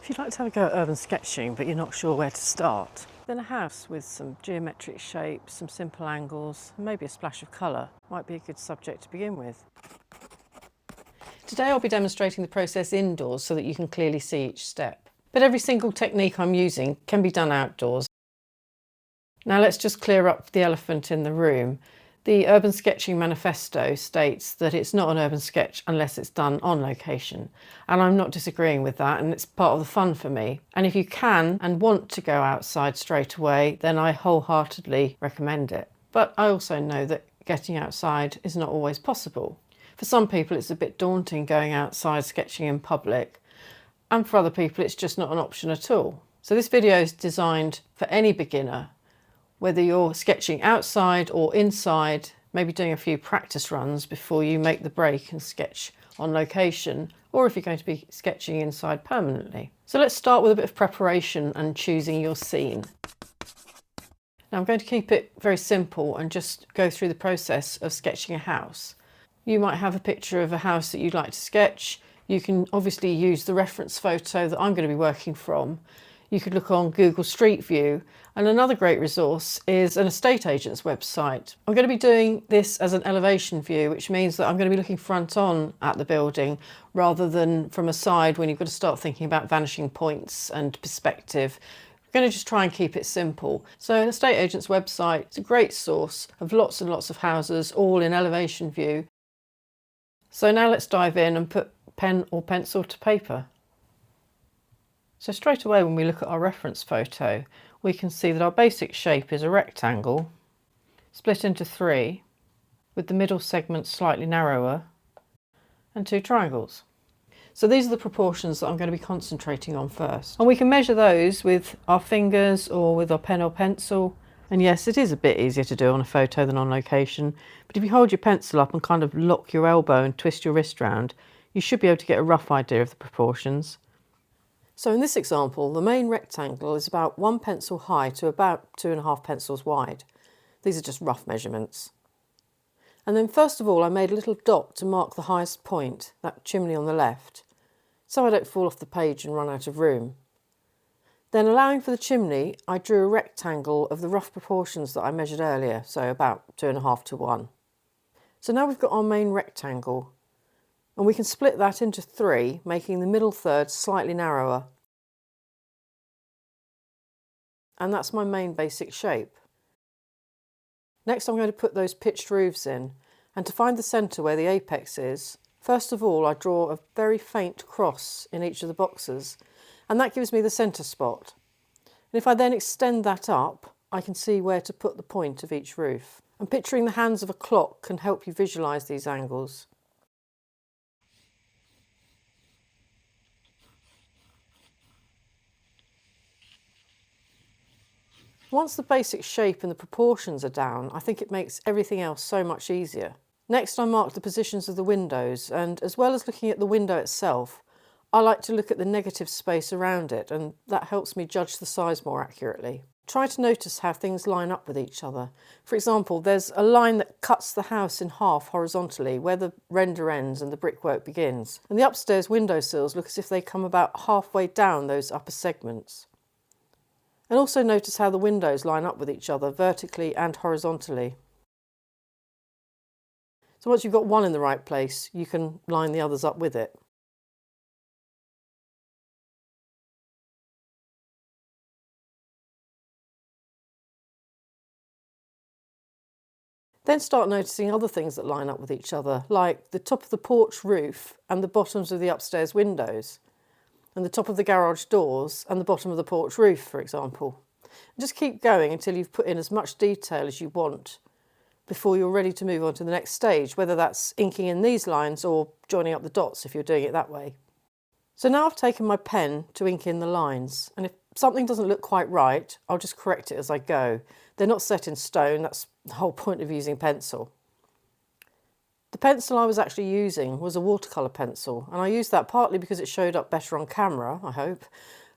If you'd like to have a go at urban sketching but you're not sure where to start, then a house with some geometric shapes, some simple angles, and maybe a splash of colour might be a good subject to begin with. Today I'll be demonstrating the process indoors so that you can clearly see each step. But every single technique I'm using can be done outdoors. Now let's just clear up the elephant in the room. The Urban Sketching Manifesto states that it's not an urban sketch unless it's done on location. And I'm not disagreeing with that, and it's part of the fun for me. And if you can and want to go outside straight away, then I wholeheartedly recommend it. But I also know that getting outside is not always possible. For some people it's a bit daunting going outside sketching in public, and for other people it's just not an option at all. So this video is designed for any beginner, whether you're sketching outside or inside, maybe doing a few practice runs before you make the break and sketch on location, or if you're going to be sketching inside permanently. So let's start with a bit of preparation and choosing your scene. Now I'm going to keep it very simple and just go through the process of sketching a house. You might have a picture of a house that you'd like to sketch. You can obviously use the reference photo that I'm going to be working from. You could look on Google Street View, and another great resource is an estate agent's website. I'm going to be doing this as an elevation view, which means that I'm going to be looking front on at the building rather than from a side when you've got to start thinking about vanishing points and perspective. I'm going to just try and keep it simple. So an estate agent's website is a great source of lots and lots of houses, all in elevation view. So now let's dive in and put pen or pencil to paper. So straight away when we look at our reference photo, we can see that our basic shape is a rectangle split into three, with the middle segment slightly narrower, and two triangles. So these are the proportions that I'm going to be concentrating on first. And we can measure those with our fingers or with our pen or pencil. And yes, it is a bit easier to do on a photo than on location, but if you hold your pencil up and kind of lock your elbow and twist your wrist round, you should be able to get a rough idea of the proportions. So in this example, the main rectangle is about 1 pencil high to about 2.5 pencils wide. These are just rough measurements. And then first of all, I made a little dot to mark the highest point, that chimney on the left, so I don't fall off the page and run out of room. Then, allowing for the chimney, I drew a rectangle of the rough proportions that I measured earlier, so about 2.5 to 1. So now we've got our main rectangle, and we can split that into three, making the middle third slightly narrower. And that's my main basic shape. Next I'm going to put those pitched roofs in, and to find the centre where the apex is, first of all I draw a very faint cross in each of the boxes, and that gives me the centre spot. And if I then extend that up, I can see where to put the point of each roof. And picturing the hands of a clock can help you visualise these angles. Once the basic shape and the proportions are down, I think it makes everything else so much easier. Next I marked the positions of the windows, and as well as looking at the window itself, I like to look at the negative space around it, and that helps me judge the size more accurately. Try to notice how things line up with each other. For example, there's a line that cuts the house in half horizontally where the render ends and the brickwork begins, and the upstairs windowsills look as if they come about halfway down those upper segments. And also notice how the windows line up with each other vertically and horizontally. So once you've got one in the right place, you can line the others up with it. Then start noticing other things that line up with each other, like the top of the porch roof and the bottoms of the upstairs windows, and the top of the garage doors and the bottom of the porch roof, for example. And just keep going until you've put in as much detail as you want before you're ready to move on to the next stage, whether that's inking in these lines or joining up the dots if you're doing it that way. So now I've taken my pen to ink in the lines, and if something doesn't look quite right, I'll just correct it as I go. They're not set in stone, that's the whole point of using pencil. The pencil I was actually using was a watercolour pencil, and I used that partly because it showed up better on camera, I hope,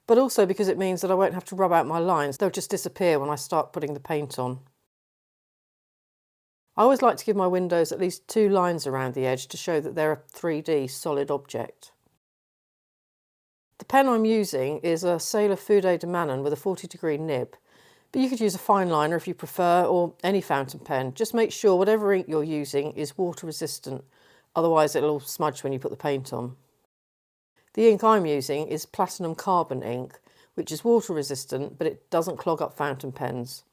but also because it means that I won't have to rub out my lines. They'll just disappear when I start putting the paint on. I always like to give my windows at least 2 lines around the edge to show that they're a 3D solid object. The pen I'm using is a Sailor Fude de Manon with a 40-degree nib, but you could use a fine liner if you prefer, or any fountain pen. Just make sure whatever ink you're using is water resistant, otherwise it'll all smudge when you put the paint on. The ink I'm using is platinum carbon ink, which is water resistant, but it doesn't clog up fountain pens.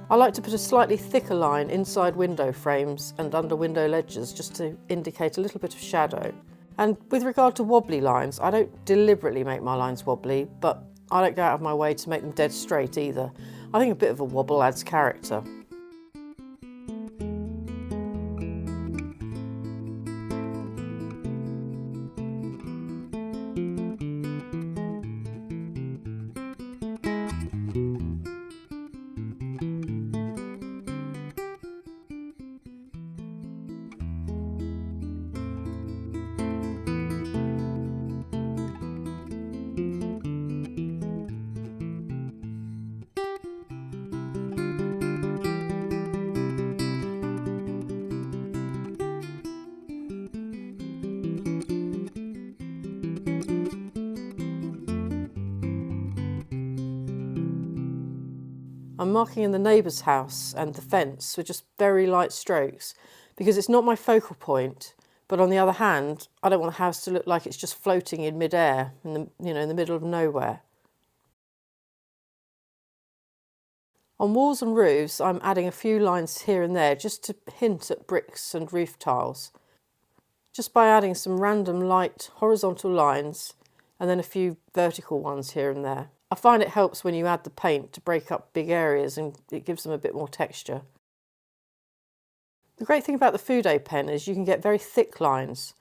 I like to put a slightly thicker line inside window frames and under window ledges just to indicate a little bit of shadow. And with regard to wobbly lines, I don't deliberately make my lines wobbly, but I don't go out of my way to make them dead straight either. I think a bit of a wobble adds character. I'm marking in the neighbour's house and the fence with just very light strokes because it's not my focal point, but on the other hand, I don't want the house to look like it's just floating in mid-air in the middle of nowhere. On walls and roofs, I'm adding a few lines here and there just to hint at bricks and roof tiles. Just by adding some random light horizontal lines and then a few vertical ones here and there. I find it helps when you add the paint to break up big areas and it gives them a bit more texture. The great thing about the Fude pen is you can get very thick lines.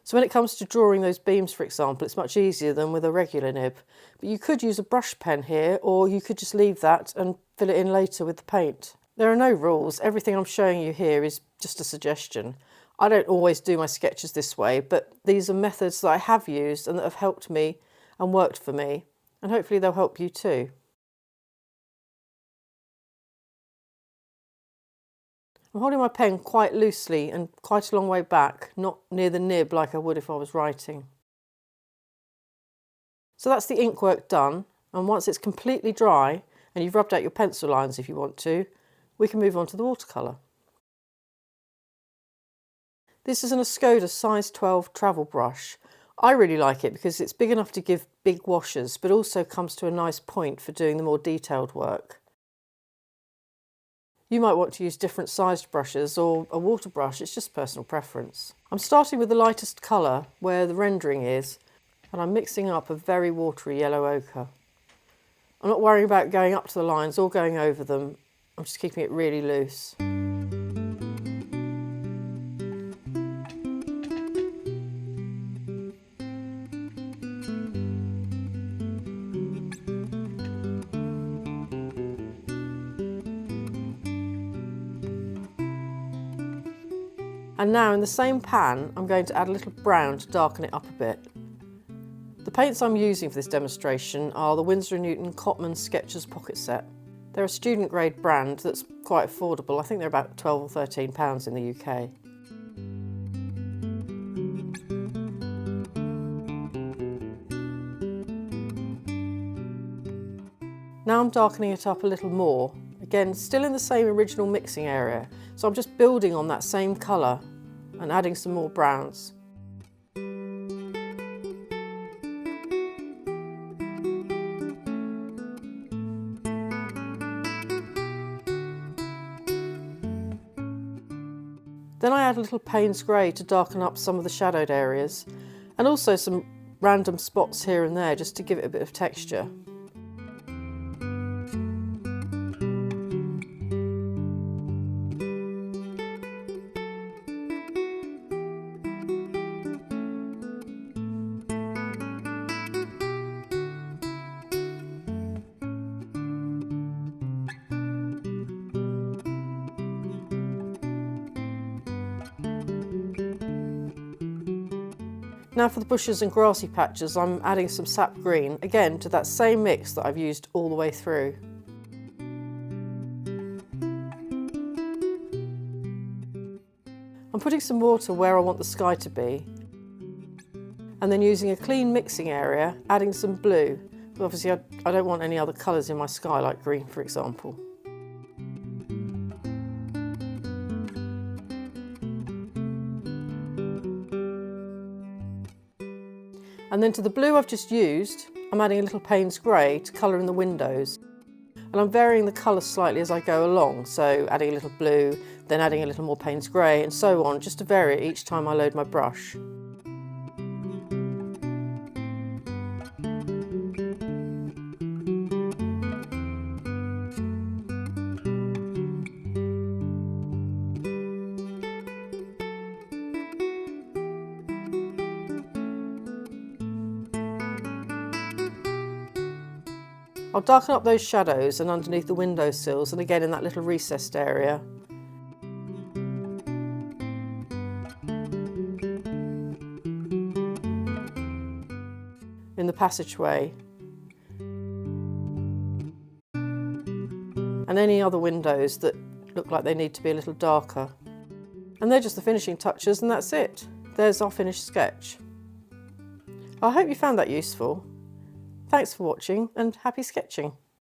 So when it comes to drawing those beams, for example, it's much easier than with a regular nib. But you could use a brush pen here, or you could just leave that and fill it in later with the paint. There are no rules. Everything I'm showing you here is just a suggestion. I don't always do my sketches this way, but these are methods that I have used and that have helped me and worked for me. And hopefully they'll help you too. I'm holding my pen quite loosely and quite a long way back, not near the nib like I would if I was writing. So that's the ink work done, and once it's completely dry and you've rubbed out your pencil lines if you want to, we can move on to the watercolour. This is an Escoda size 12 travel brush. I really like it because it's big enough to give big washes, but also comes to a nice point for doing the more detailed work. You might want to use different sized brushes or a water brush, it's just personal preference. I'm starting with the lightest colour where the rendering is, and I'm mixing up a very watery yellow ochre. I'm not worrying about going up to the lines or going over them, I'm just keeping it really loose. And now in the same pan, I'm going to add a little brown to darken it up a bit. The paints I'm using for this demonstration are the Winsor & Newton Cotman Sketchers Pocket Set. They're a student grade brand that's quite affordable. I think they're about £12 or £13 in the UK. Now I'm darkening it up a little more. Again, still in the same original mixing area. So I'm just building on that same colour and adding some more browns. Then I add a little Payne's grey to darken up some of the shadowed areas, and also some random spots here and there just to give it a bit of texture. Now for the bushes and grassy patches, I'm adding some sap green, again to that same mix that I've used all the way through. I'm putting some water where I want the sky to be, and then using a clean mixing area, adding some blue. But obviously I don't want any other colours in my sky, like green for example. And then to the blue I've just used, I'm adding a little Payne's grey to colour in the windows. And I'm varying the colour slightly as I go along, so adding a little blue, then adding a little more Payne's grey, and so on, just to vary it each time I load my brush. I'll darken up those shadows and underneath the windowsills, and again in that little recessed area. In the passageway. And any other windows that look like they need to be a little darker. And they're just the finishing touches, and that's it. There's our finished sketch. I hope you found that useful. Thanks for watching and happy sketching.